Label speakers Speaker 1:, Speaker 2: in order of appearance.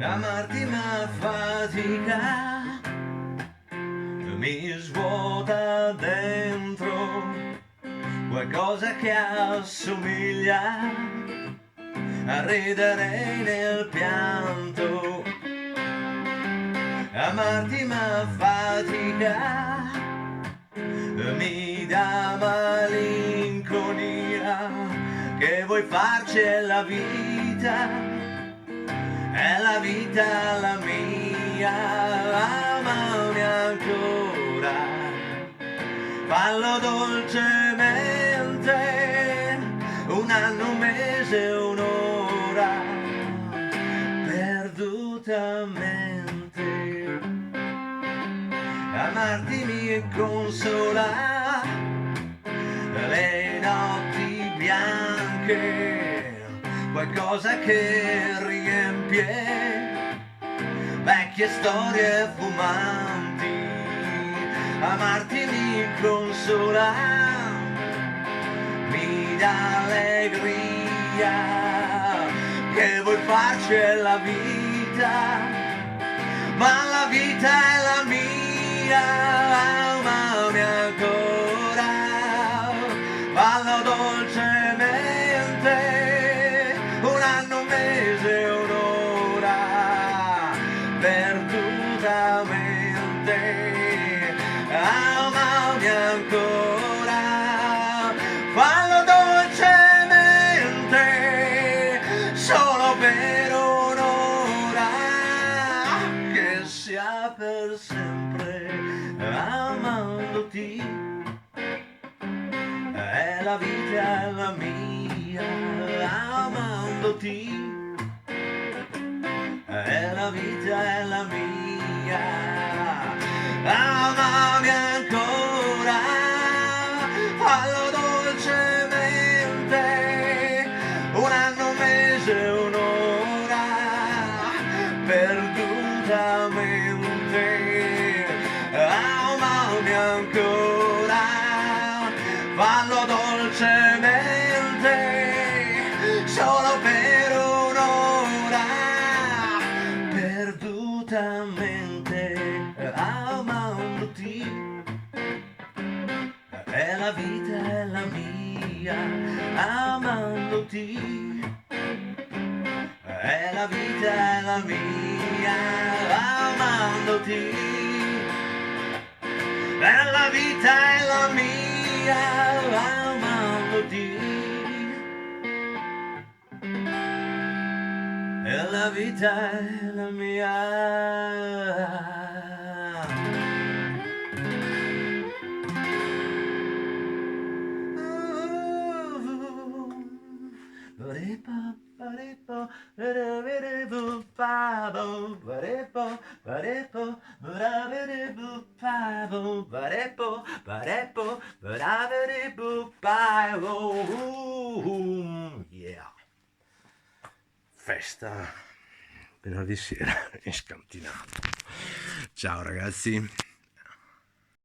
Speaker 1: Amarti ma fatica, mi svuota dentro qualcosa che assomiglia a ridere nel pianto. Amarti ma fatica, mi dà malinconia, che vuoi farci la vita. È la vita la mia, amami ancora, fallo dolcemente, un anno, un mese, un'ora, perdutamente. Amarti mi consola le notti bianche, qualcosa che riempie vecchie storie fumanti. Amarti mi consola, mi dà allegria, che vuoi farci la vita, ma la vita è la mia, amami ancora, fallo dolcemente, un anno, un mese, un'ora, perdutamente, amami ancora, fallo dolcemente, solo per un'ora, che sia per sempre, amandoti. È la vita la mia, amandoti. È la vita è la mia, amami ancora, fallo dolcemente, un anno, un mese, un'ora, perdutamente, amami ancora, fallo dolcemente, solo per un'ora, perdutamente, amandoti. È la vita è la mia, amandoti. È la vita è la mia, amandoti. È la vita è la mia, amandoti. E la vita è la mia. Yeah. Festa venerdì sera in scantinato. Ciao ragazzi.